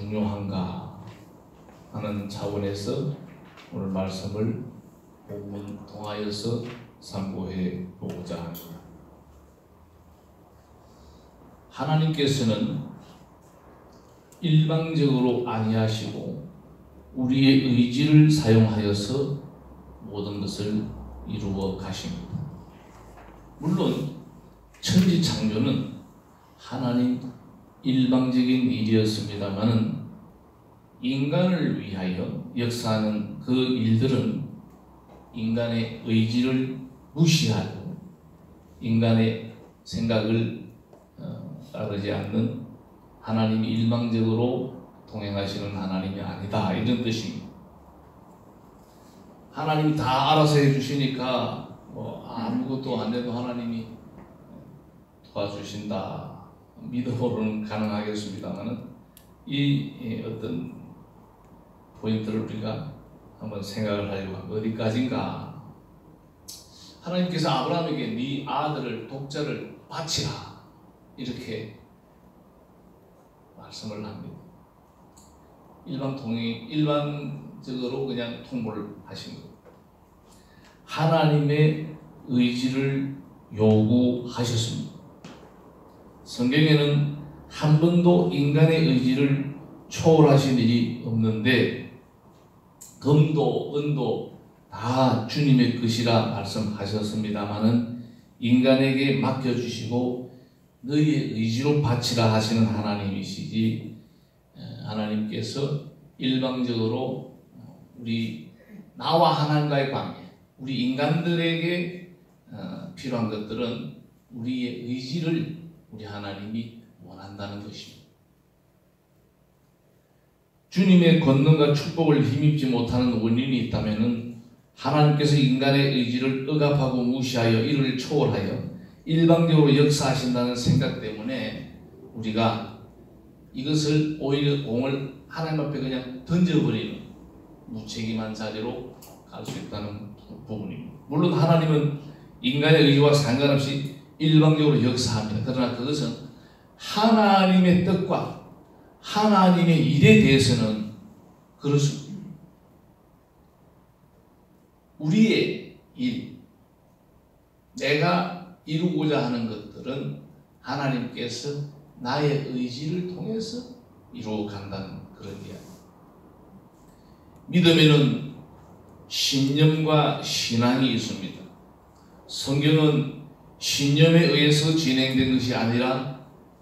중요한가 하는 차원에서 오늘 말씀을 본문 통하여서 상고해 보고자 합니다. 하나님께서는 일방적으로 아니하시고 우리의 의지를 사용하여서 모든 것을 이루어 가십니다. 물론 천지창조는 하나님 일방적인 일이었습니다마는 인간을 위하여 역사하는 그 일들은 인간의 의지를 무시하고 인간의 생각을 따르지 않는 하나님이 일방적으로 동행하시는 하나님이 아니다, 이런 뜻입니다. 하나님이 다 알아서 해주시니까 아무것도 안 해도 하나님이 도와주신다 믿음으로는 가능하겠습니다만은 이 어떤 포인트를 우리가 한번 생각을 하려고 합니다. 어디까지인가? 하나님께서 아브라함에게 네 아들을 독자를 바치라 이렇게 말씀을 합니다. 일반적으로 그냥 통보를 하신 겁니다. 하나님의 의지를 요구하셨습니다. 성경에는 한 번도 인간의 의지를 초월하신 일이 없는데 금도 은도 다 주님의 것이라 말씀하셨습니다마는 인간에게 맡겨주시고 너희의 의지로 바치라 하시는 하나님이시지, 하나님께서 일방적으로 나와 하나님과의 관계, 우리 인간들에게 필요한 것들은 우리의 의지를 우리 하나님이 원한다는 것입니다. 주님의 권능과 축복을 힘입지 못하는 원인이 있다면 하나님께서 인간의 의지를 억압하고 무시하여 이를 초월하여 일방적으로 역사하신다는 생각 때문에 우리가 이것을 오히려 공을 하나님 앞에 그냥 던져버리는 무책임한 자리로 갈 수 있다는 부분입니다. 물론 하나님은 인간의 의지와 상관없이 일방적으로 역사합니다. 그러나 그것은 하나님의 뜻과 하나님의 일에 대해서는 그렇습니다. 우리의 일, 내가 이루고자 하는 것들은 하나님께서 나의 의지를 통해서 이루어 간다는 그런 이야기. 믿음에는 신념과 신앙이 있습니다. 성경은 신념에 의해서 진행된 것이 아니라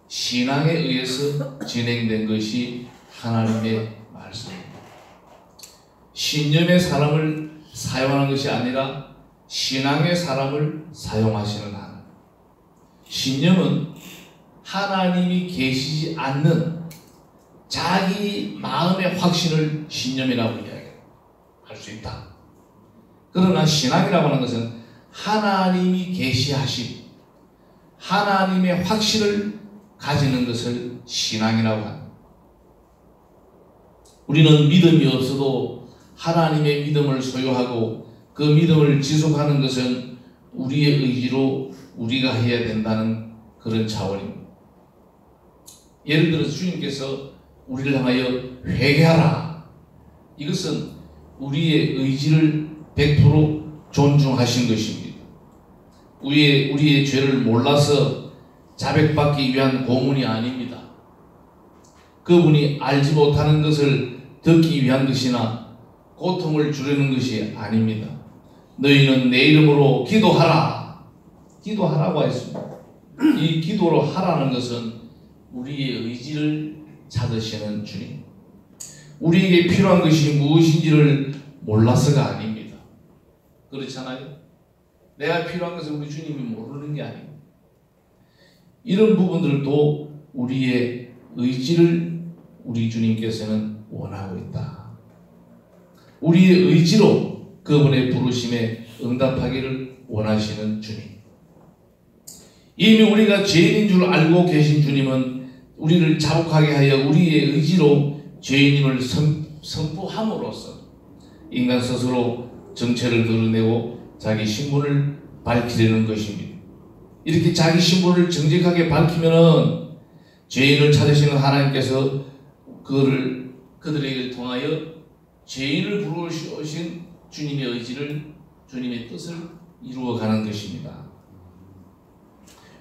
신앙에 의해서 진행된 것이 하나님의 말씀입니다. 신념의 사람을 사용하는 것이 아니라 신앙의 사람을 사용하시는 하나님. 신념은 하나님이 계시지 않는 자기 마음의 확신을 신념이라고 이야기할 수 있다. 그러나 신앙이라고 하는 것은 하나님이 계시하신 하나님의 확신을 가지는 것을 신앙이라고 합니다. 우리는 믿음이 없어도 하나님의 믿음을 소유하고 그 믿음을 지속하는 것은 우리의 의지로 우리가 해야 된다는 그런 차원입니다. 예를 들어서 주님께서 우리를 향하여 회개하라. 이것은 우리의 의지를 100% 존중하신 것입니다. 우리의 죄를 몰라서 자백받기 위한 고문이 아닙니다. 그분이 알지 못하는 것을 듣기 위한 것이나 고통을 주려는 것이 아닙니다. 너희는 내 이름으로 기도하라. 기도하라고 했습니다. 이 기도로 하라는 것은 우리의 의지를 찾으시는 주님. 우리에게 필요한 것이 무엇인지를 몰라서가 아닙니다. 그렇잖아요? 내가 필요한 것을 우리 주님이 모르는 게 아닙니다. 이런 부분들도 우리의 의지를 우리 주님께서는 원하고 있다. 우리의 의지로 그분의 부르심에 응답하기를 원하시는 주님. 이미 우리가 죄인인 줄 알고 계신 주님은 우리를 자복하게 하여 우리의 의지로 죄인임을 선포함으로써 인간 스스로 정체를 드러내고 자기 신분을 밝히려는 것입니다. 이렇게 자기 신분을 정직하게 밝히면은 죄인을 찾으시는 하나님께서 그들에게 통하여 죄인을 부르시오신 주님의 의지를, 주님의 뜻을 이루어가는 것입니다.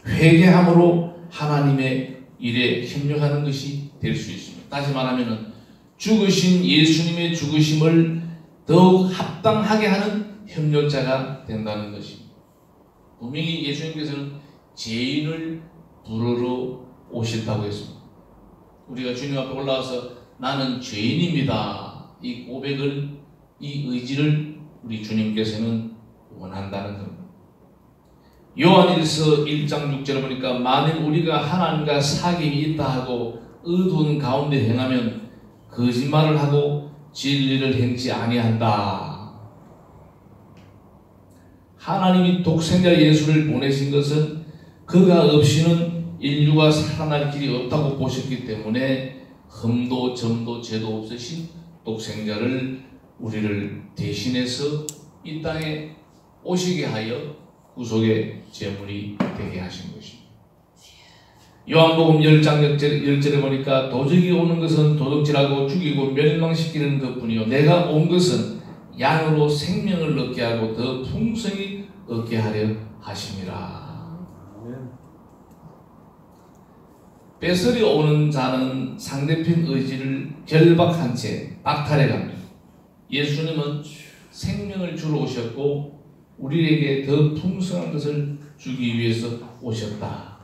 회개함으로 하나님의 일에 협력하는 것이 될 수 있습니다. 다시 말하면 죽으신 예수님의 죽으심을 더욱 합당하게 하는 협력자가 된다는 것입니다. 분명히 예수님께서는 죄인을 부르러 오신다고 했습니다. 우리가 주님 앞에 올라와서 나는 죄인입니다, 이 고백을, 이 의지를 우리 주님께서는 원한다는 겁니다. 요한일서 1장 6절에 보니까 만일 우리가 하나님과 사귐이 있다 하고 어두운 가운데 행하면 거짓말을 하고 진리를 행치 아니한다. 하나님이 독생자 예수를 보내신 것은 그가 없이는 인류가 살아날 길이 없다고 보셨기 때문에 흠도 점도 죄도 없으신 독생자를 우리를 대신해서 이 땅에 오시게 하여 구속의 제물이 되게 하신 것입니다. 요한복음 10장 10절에 보니까 도적이 오는 것은 도둑질하고 죽이고 멸망시키는 것뿐이요 내가 온 것은 양으로 생명을 얻게 하고 더 풍성히 얻게 하려 하심이라. 뺏으려 오는 자는 상대편 의지를 결박한 채 박탈해 갑니다. 예수님은 생명을 주러 오셨고 우리에게 더 풍성한 것을 주기 위해서 오셨다.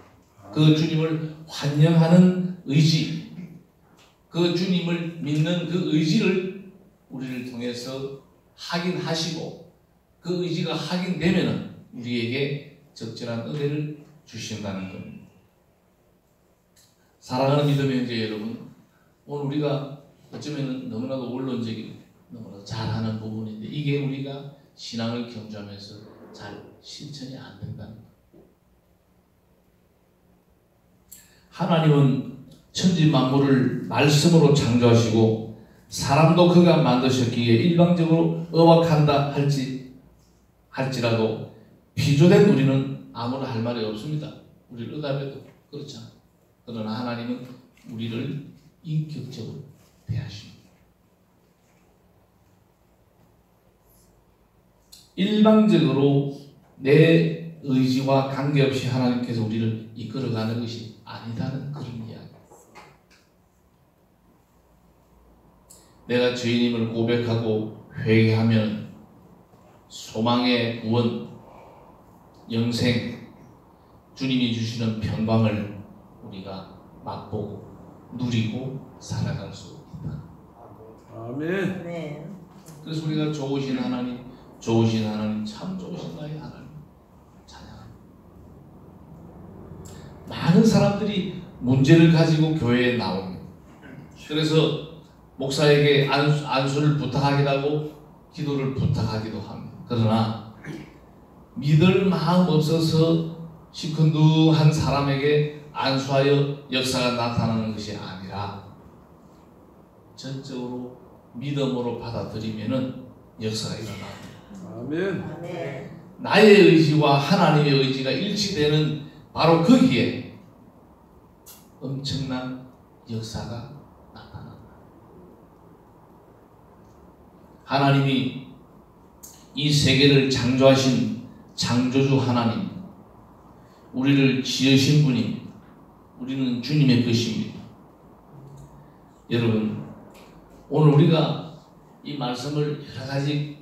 그 주님을 환영하는 의지, 그 주님을 믿는 그 의지를 우리를 통해서 확인하시고 그 의지가 확인되면 우리에게 적절한 은혜를 주신다는 겁니다. 사랑하는 믿음의 형제 여러분, 오늘 우리가 어쩌면 너무나도 원론적인, 너무나도 잘하는 부분인데 이게 우리가 신앙을 경주하면서 잘 실천이 안 된다는 거예요. 하나님은 천지 만물을 말씀으로 창조하시고 사람도 그가 만드셨기에 일방적으로 의박한다 할지라도 비교된 우리는 아무나 할 말이 없습니다. 우리를 의답해도 그렇잖아요. 그러나 하나님은 우리를 인격적으로 대하십니다. 일방적으로 내 의지와 관계없이 하나님께서 우리를 이끌어가는 것이 아니다는 그런 이야기. 내가 죄인임을 고백하고 회개하면 소망의 구원, 영생, 주님이 주시는 평강을 우리가 맛보고 누리고 살아갈 수 있다. 아멘. 그래서 우리가 좋으신 하나님, 참 좋으신 나의 하나님 찬양합니다. 많은 사람들이 문제를 가지고 교회에 나옵니다. 그래서 목사에게 안수를 부탁하기도 하고 기도를 부탁하기도 합니다. 그러나 믿을 마음 없어서 시큰둥한 사람에게 안수하여 역사가 나타나는 것이 아니라 전적으로 믿음으로 받아들이면은 역사가 일어납니다. 아멘. 나의 의지와 하나님의 의지가 일치되는 바로 거기에 엄청난 역사가 나타납니다. 하나님이 이 세계를 창조하신 창조주 하나님, 우리를 지으신 분이 우리는 주님의 것입니다. 여러분, 오늘 우리가 이 말씀을 여러 가지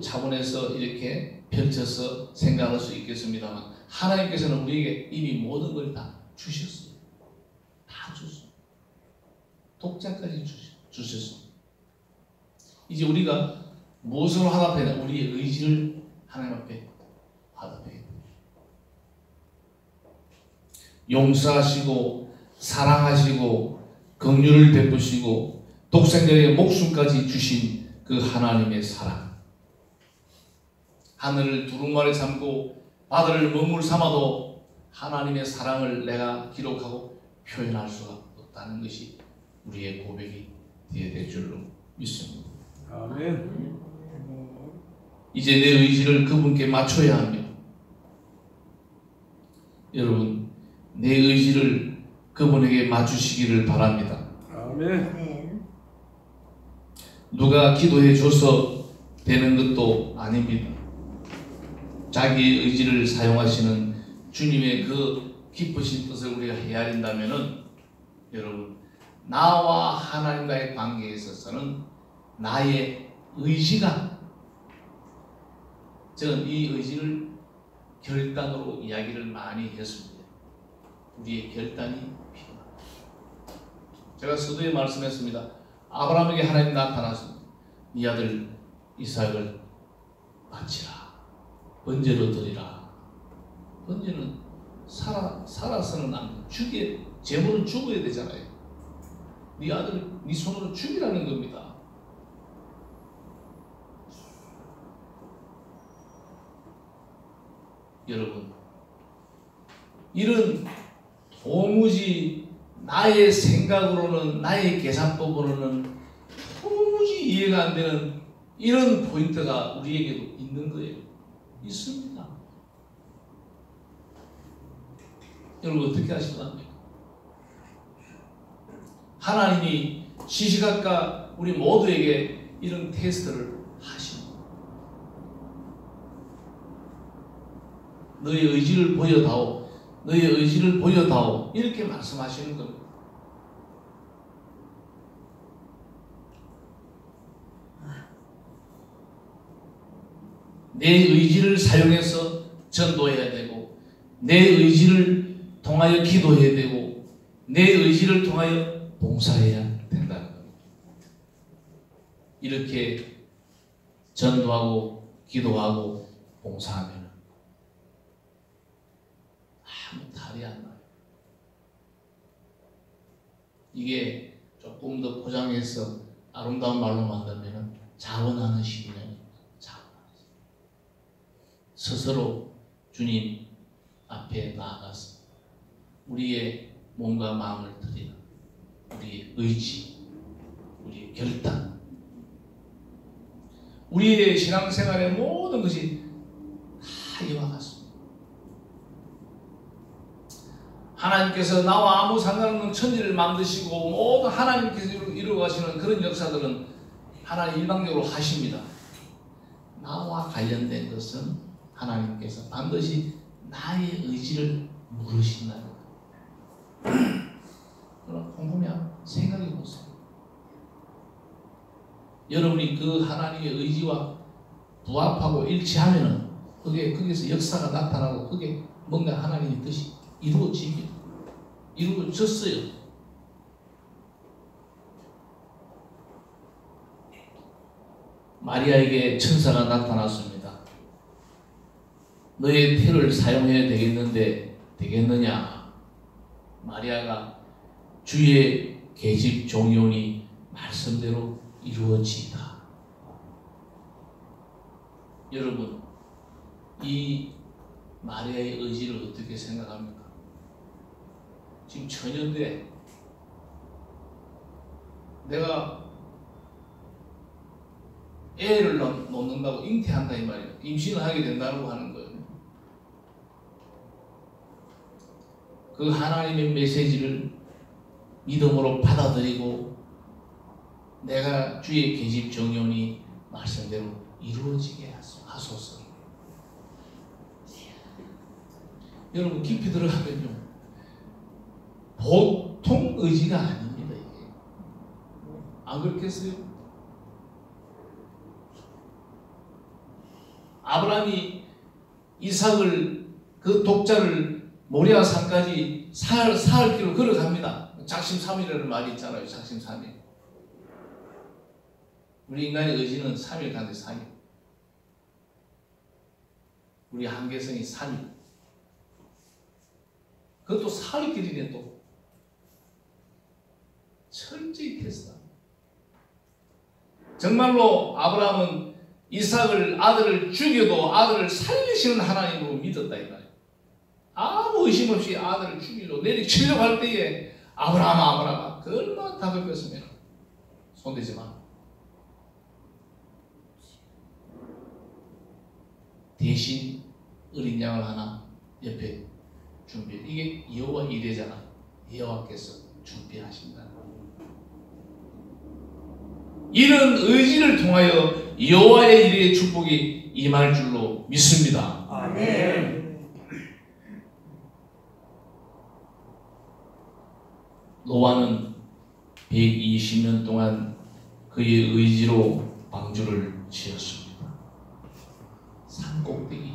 차원에서 이렇게 펼쳐서 생각할 수 있겠습니다만 하나님께서는 우리에게 이미 모든 걸 다 주셨어요. 다 줬어요. 독자까지 주셨어요. 이제 우리가 무엇으로 화답해야 되나? 우리의 의지를 하나님 앞에 화답해야 돼요. 용서하시고 사랑하시고 긍휼을 베푸시고 독생자의 목숨까지 주신 그 하나님의 사랑, 하늘을 두루마리 삼고 바다를 먹물 삼아도 하나님의 사랑을 내가 기록하고 표현할 수가 없다는 것이 우리의 고백이 되어야 될 줄로 믿습니다. 아멘. 이제 내 의지를 그분께 맞춰야 합니다. 여러분, 내 의지를 그분에게 맞추시기를 바랍니다. 아멘. 누가 기도해 줘서 되는 것도 아닙니다. 자기의 의지를 사용하시는 주님의 그 기쁘신 뜻을 우리가 헤아린다면은 여러분, 나와 하나님과의 관계에 있어서는 나의 의지가, 저는 이 의지를 결단으로 이야기를 많이 했습니다. 우리의 결단이 필요합니다. 제가 서두에 말씀했습니다. 아브라함에게 하나님 나타나서 네 아들 이삭을 바치라, 번제로 드리라. 번제는 살아서는 안 돼. 제물은 죽어야 되잖아요. 네 아들 네 손으로 죽이라는 겁니다. 여러분, 이런 도무지 나의 생각으로는, 나의 계산법으로는 도무지 이해가 안 되는 이런 포인트가 우리에게도 있는 거예요. 있습니다. 여러분, 어떻게 하실랍니까? 하나님이 시시각각 우리 모두에게 이런 테스트를 하십니다. 너의 의지를 보여다오, 너의 의지를 보여다오, 이렇게 말씀하시는 겁니다. 내 의지를 사용해서 전도해야 되고, 내 의지를 통하여 기도해야 되고, 내 의지를 통하여 봉사해야 된다는 겁니다. 이렇게 전도하고 기도하고 봉사하면 아무 탈이 안 나요. 이게 조금 더 포장해서 아름다운 말로 만들면 자원하는 시민입니다. 스스로 주님 앞에 나아가서 우리의 몸과 마음을 드리는 우리의 의지, 우리의 결단, 우리의 신앙생활의 모든 것이 다 이와 같습니다. 하나님께서 나와 아무 상관없는 천지를 만드시고 모든 하나님께서 이루어가시는 그런 역사들은 하나님 일방적으로 하십니다. 나와 관련된 것은 하나님께서 반드시 나의 의지를 물으신다는 거예요. 그럼 곰곰이 생각해 보세요. 여러분이 그 하나님의 의지와 부합하고 일치하면은 거기에서 역사가 나타나고 그게 뭔가 하나님의 뜻이 이루어집니다. 이루어졌어요. 마리아에게 천사가 나타났습니다. 너의 태를 사용해야 되겠느냐? 마리아가 주의 계집 종이오니 말씀대로 이루어지다. 여러분, 이 마리아의 의지를 어떻게 생각합니까? 지금 처녀인데 내가 애를 놓는다고 잉태한다 이 말이에요. 임신을 하게 된다고 하는 거예요. 그 하나님의 메시지를 믿음으로 받아들이고 내가 주의 계집 정연이 말씀대로 이루어지게 하소서. 여러분, 깊이 들어가면요, 보통 의지가 아닙니다. 이게 안 그렇겠어요? 아브라함이 이삭을, 그 독자를 모리아 산까지 사흘 길을 걸어갑니다. 작심삼일이라는 말이 있잖아요. 작심삼일. 우리 인간의 의지는 3일 가는데 4일. 우리 한계성이 3일. 그것도 사흘 길이네 또. 철저히 테스트합니다. 정말로 아브라함은 이삭을, 아들을 죽여도 아들을 살리시는 하나님으로 믿었다 이 말이에요. 아무 의심 없이 아들을 죽이려고 내리치려고 할 때에 아브라함아 그 얼마나 답을 뺐으면 손대지 마. 대신 어린 양을 하나 옆에 준비해. 이게 여호와 이레잖아. 여호와께서 준비하신다는 거예요. 이런 의지를 통하여 여호와의 일의 축복이 임할 줄로 믿습니다. 아멘. 노아는 120년 동안 그의 의지로 방주를 지었습니다. 산 꼭대기.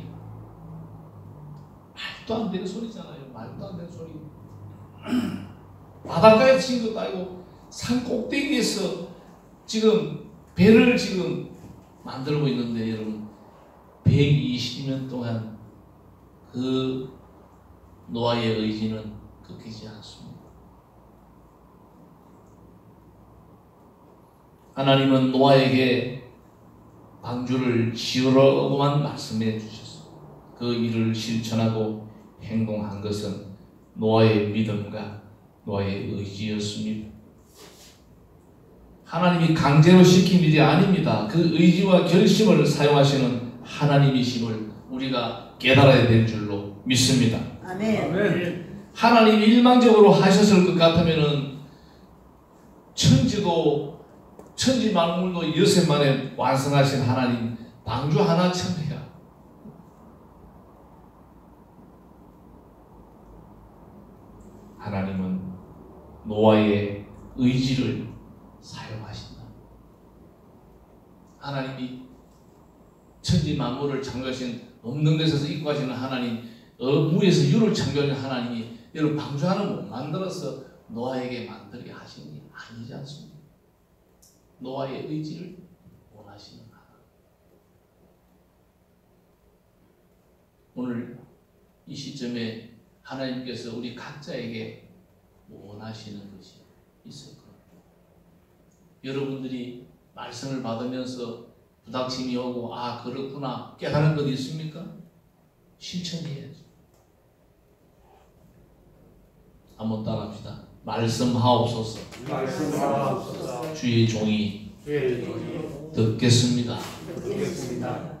말도 안 되는 소리잖아요. 말도 안 되는 소리. 바닷가에 친 것도 아니고 산 꼭대기에서 지금 배를 지금 만들고 있는데 여러분 120년 동안 그 노아의 의지는 꺾이지 않습니다. 하나님은 노아에게 방주를 지으라고만 말씀해 주셨어요. 그 일을 실천하고 행동한 것은 노아의 믿음과 노아의 의지였습니다. 하나님이 강제로 시킨 일이 아닙니다. 그 의지와 결심을 사용하시는 하나님이심을 우리가 깨달아야 될 줄로 믿습니다. 아멘. 아멘. 하나님이 일방적으로 하셨을 것 같으면은 천지 만물도 여섯 만에 완성하신 하나님 방주 하나 천해야. 하나님은 노아의 의지를 사용하신다. 하나님이 천지 만물을 창조하신 없는 것에서 있고 하시는 하나님, 무에서 유를 창조하신 하나님이 여러분 방주 하나 못 만들어서 노아에게 만들게 하신 게 아니지 않습니까? 노아의 의지를 원하시는 하나님. 오늘 이 시점에 하나님께서 우리 각자에게 원하시는 것이 있을 겁니다. 여러분들이 말씀을 받으면서 부닥침이 오고 아 그렇구나 깨달은 것 있습니까? 실천해야죠. 한번 따라합시다. 말씀하옵소서. 말씀하옵소서. 주의 종이 주의 종이 듣겠습니다. 듣겠습니다.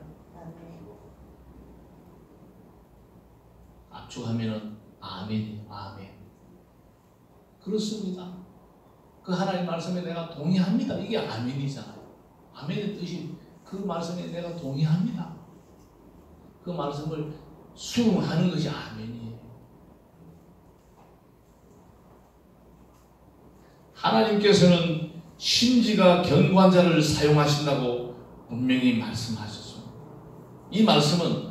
압축하면은 아멘이에요. 아멘. 그렇습니다. 그 하나님 말씀에 내가 동의합니다. 이게 아멘이잖아요. 아멘의 뜻이 그 말씀에 내가 동의합니다. 그 말씀을 수용하는 것이 아멘이에요. 하나님께서는 심지가 견고한 자를 사용하신다고 분명히 말씀하셨습니다. 이 말씀은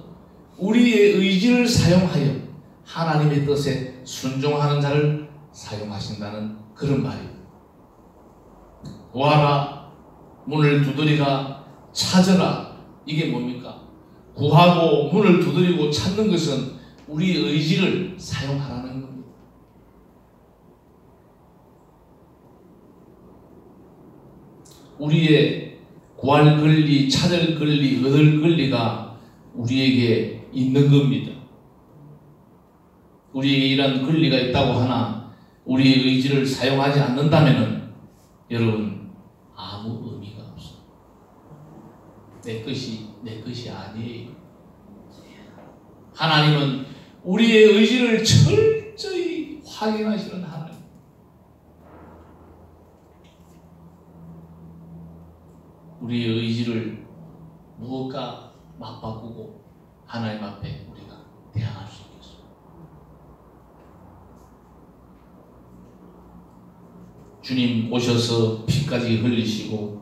우리의 의지를 사용하여 하나님의 뜻에 순종하는 자를 사용하신다는 그런 말이에요. 구하라, 문을 두드리라, 찾으라. 이게 뭡니까? 구하고 문을 두드리고 찾는 것은 우리의 의지를 사용하라는 겁니다. 우리의 구할 권리, 찾을 권리, 얻을 권리가 우리에게 있는 겁니다. 우리에게 이런 권리가 있다고 하나 우리의 의지를 사용하지 않는다면 여러분 아무 의미가 없어요. 내 것이 아니에요. 하나님은 우리의 의지를 철저히 확인하시는 하나님. 우리의 의지를 무엇과 맞바꾸고 하나님 앞에 우리가 대항할 수 있겠습니다. 주님 오셔서 피까지 흘리시고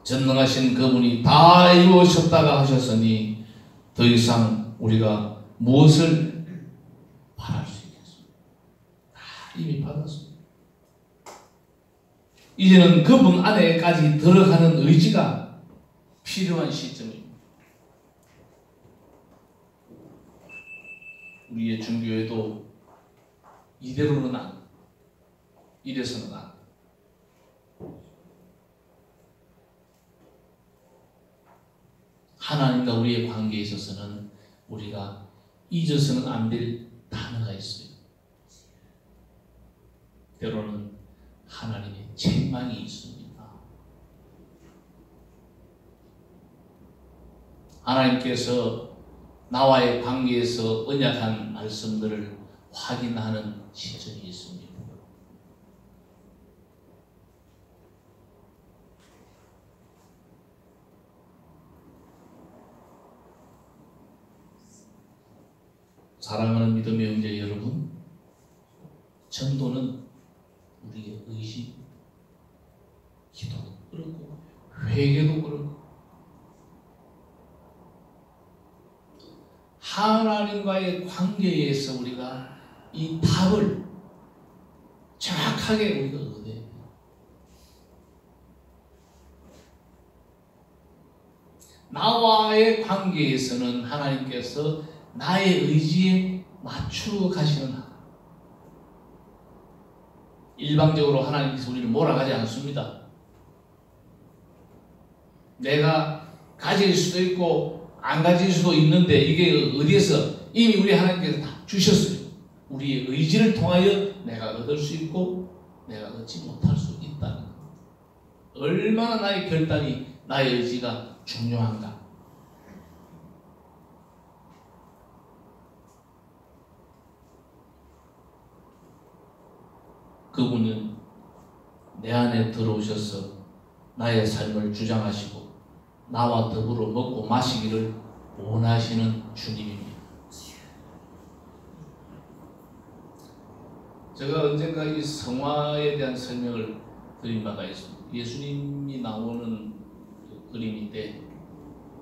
전능하신 그분이 다 이루셨다가 하셨으니 더 이상 우리가 무엇을 바랄 수 있겠습니까? 다 이미 받았습니다. 이제는 그분 안에까지 들어가는 의지가 필요한 시점입니다. 우리의 중교회도 이대로는 안, 이래서는 안. 하나님과 우리의 관계에 있어서는 우리가 잊어서는 안 될 단어가 있어요. 때로는 하나님의 책망이 있습니다. 하나님께서 나와의 관계에서 언약한 말씀들을 확인하는 시점이 있습니다. 사랑하는 믿음의 형제 여러분, 전도는 우리의 의지, 기도도 그렇고 회개도 그렇고 하나님과의 관계에서 우리가 이 답을 정확하게 우리가 얻어야 돼요. 나와의 관계에서는 하나님께서 나의 의지에 맞추어 가시는 하나님. 일방적으로 하나님께서 우리를 몰아가지 않습니다. 내가 가질 수도 있고 안 가질 수도 있는데 이게 어디에서 이미 우리 하나님께서 다 주셨어요. 우리의 의지를 통하여 내가 얻을 수 있고 내가 얻지 못할 수 있다는 것. 얼마나 나의 결단이, 나의 의지가 중요한가. 그분은 내 안에 들어오셔서 나의 삶을 주장하시고 나와 더불어 먹고 마시기를 원하시는 주님입니다. 제가 언젠가 이 성화에 대한 설명을 드린 바가 있습니다. 예수님이 나오는 그림인데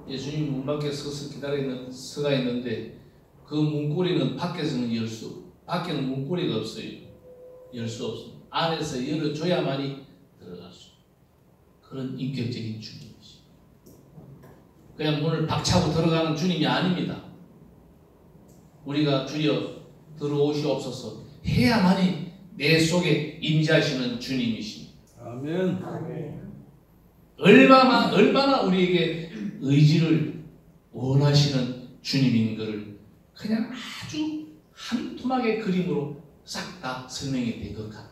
예수님이 문 밖에 서서 서가 있는데 그 문고리는 밖에서는 밖에는 문고리가 없어요. 열 수 없습니다. 안에서 열어줘야만이 들어갈 수 있습니다. 그런 인격적인 주님이십니다. 그냥 문을 박차고 들어가는 주님이 아닙니다. 우리가 주여 들어오시옵소서 해야만이 내 속에 임재하시는 주님이십니다. 아멘. 얼마나 우리에게 의지를 원하시는 주님인 것을 그냥 아주 한 토막의 그림으로 싹 다 설명이 된 것 같아요.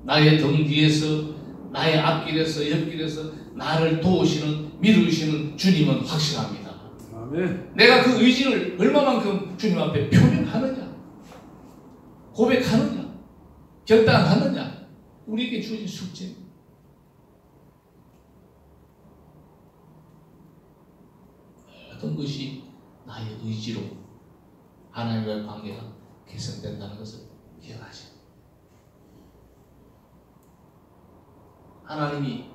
나의 등 뒤에서, 나의 앞길에서, 옆길에서 나를 도우시는, 미루시는 주님은 확실합니다. 아멘. 내가 그 의지를 얼마만큼 주님 앞에 표명하느냐, 고백하느냐, 결단하느냐, 우리에게 주어진 숙제입니다. 어떤 것이 나의 의지로 하나님과의 관계가 개선된다는 것을 기억하시오. 하나님이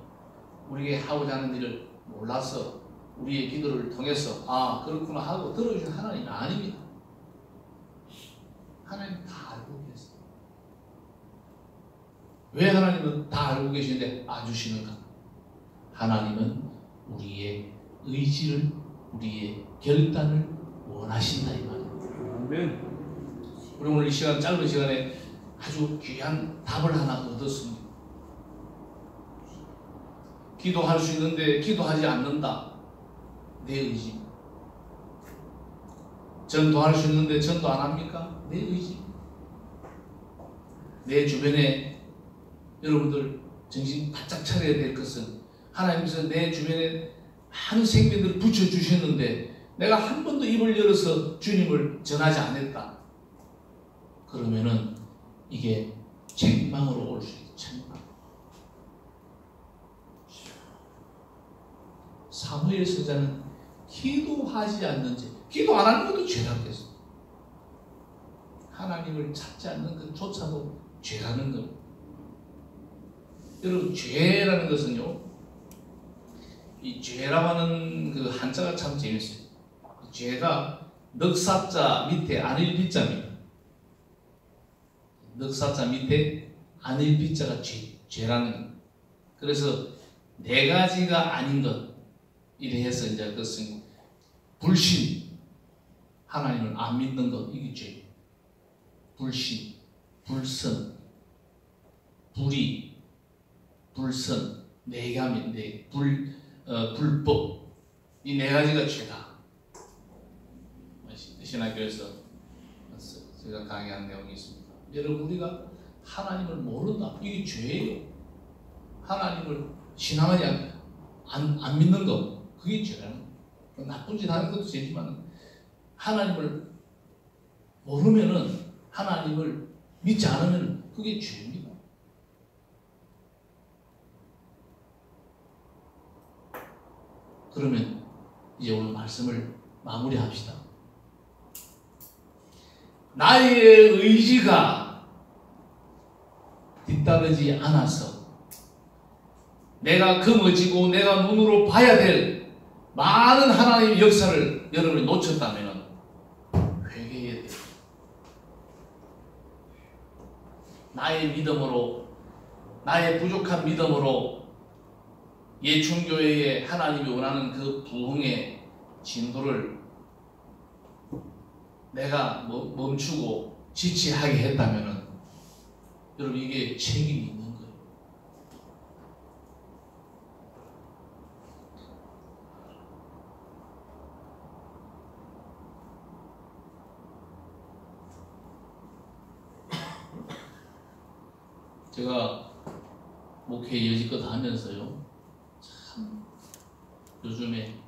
우리에게 하고자 하는 일을 몰라서 우리의 기도를 통해서 아 그렇구나 하고 들어주신 하나님이 아닙니다. 하나님 다 알고 계세요. 왜 하나님은 다 알고 계시는데 안 주시는가? 하나님은 우리의 의지를, 우리의 결단을 원하신다 이 말입니다. 아멘. 우리 오늘 이 시간, 짧은 시간에 아주 귀한 답을 하나 얻었습니다. 기도할 수 있는데 기도하지 않는다. 내 의지. 전도할 수 있는데 전도 안 합니까? 내 의지. 내 주변에 여러분들 정신 바짝 차려야 될 것은 하나님께서 내 주변에 많은 생명들을 붙여주셨는데 내가 한 번도 입을 열어서 주님을 전하지 않았다. 그러면은 이게 책망으로 올 수 있다. 책망. 사무엘 선자는 기도하지 않는 죄, 기도 안 하는 것도 죄라겠어. 하나님을 찾지 않는 것조차도 죄라는 것. 여러분, 죄라는 것은요, 이 죄라고 하는 그 한자가 참 재밌어요. 죄가 넉사자 밑에 안일비자입니다. 넉사자 밑에 안일비자가 죄라는 것. 그래서 네 가지가 아닌 것. 이래 해서 이제 그것은 불신, 하나님을 안 믿는 것, 이게 죄. 불신, 불선, 불의, 불선, 네 가지인데 불법, 이 네 가지가 죄다. 신학교에서 제가 강의한 내용이 있습니다. 여러분, 우리가 하나님을 모른다, 이게 죄예요. 하나님을 신앙하지 안 믿는 것, 그게 죄라는 거예요. 나쁜 짓 하는 것도 죄지만 하나님을 모르면은, 하나님을 믿지 않으면 그게 죄입니다. 그러면 이제 오늘 말씀을 마무리합시다. 나의 의지가 뒤따르지 않아서 내가 금어지고 내가 눈으로 봐야 될 많은 하나님의 역사를 여러분이 놓쳤다면 회개해야 돼요. 나의 믿음으로, 나의 부족한 믿음으로 예충교회에 하나님이 원하는 그 부흥의 진도를 내가 멈추고 지체하게 했다면 여러분 이게 책임이 있는 거예요. 제가 목회 여지껏 하면서요, 참 요즘에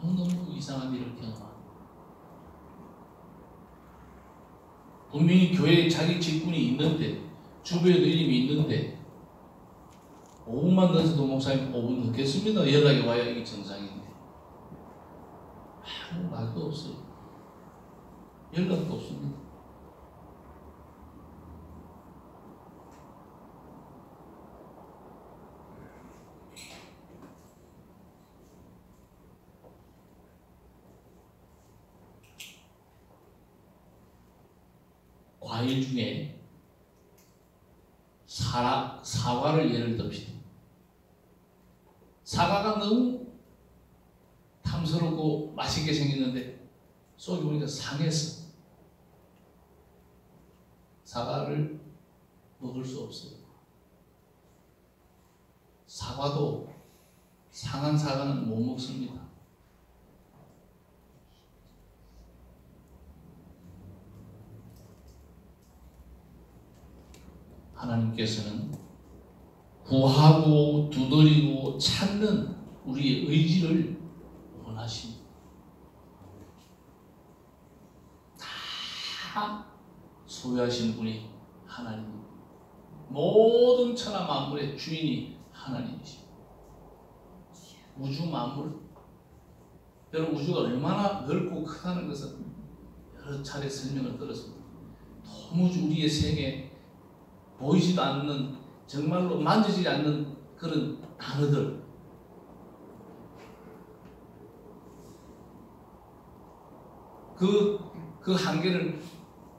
너무너무 이상한 일을 경험합니다. 분명히 교회에 자기 직분이 있는데, 주변에 일임이 있는데, 5분만 늦어도 목사님 5분 늦겠습니다. 연락이 와야 이게 정상인데 아무 말도 없어요. 연락도 없습니다. 과일 중에 사과를 예를 듭시다. 사과가 너무 탐스럽고 맛있게 생겼는데 속이 보니까 상했어. 사과를 먹을 수 없어요. 사과도 상한 사과는 못 먹습니다. 하나님께서는 구하고 두드리고 찾는 우리의 의지를 원하십니다. 다 소유하신 분이 하나님입니다. 모든 천하 만물의 주인이 하나님이십니다. 우주 만물, 여러분 우주가 얼마나 넓고 크다는 것은 여러 차례 설명을 들었습니다. 도무지 우리의 세계 보이지도 않는, 정말로 만지지 않는 그런 단어들, 그 한계를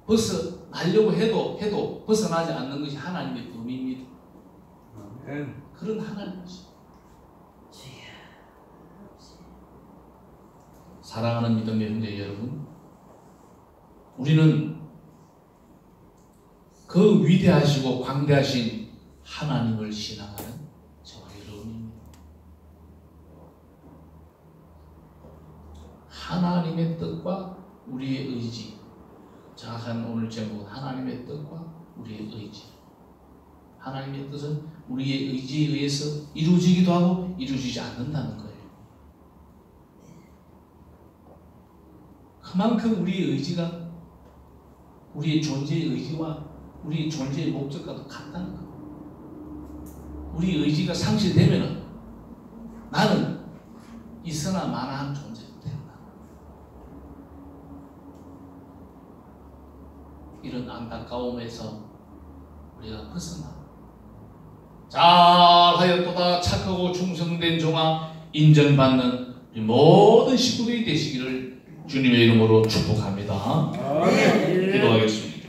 벗어나려고 해도 벗어나지 않는 것이 하나님의 범위입니다. 그런 하나님이십니다. 사랑하는 믿음의 형제 여러분, 우리는 그 위대하시고 광대하신 하나님을 신앙하는 저와 여러분입니다. 하나님의 뜻과 우리의 의지, 정확한 오늘 제목은 하나님의 뜻과 우리의 의지. 하나님의 뜻은 우리의 의지에 의해서 이루어지기도 하고 이루어지지 않는다는 거예요. 그만큼 우리의 의지가 우리의 존재의 의지와 우리 존재의 목적과도 같다는 것. 우리 의지가 상실되면 나는 있으나 마나한 존재가 된다. 이런 안타까움에서 우리가 벗어나 잘하였도다 착하고 충성된 종아 인정받는 우리 모든 식구들이 되시기를 주님의 이름으로 축복합니다. 기도하겠습니다.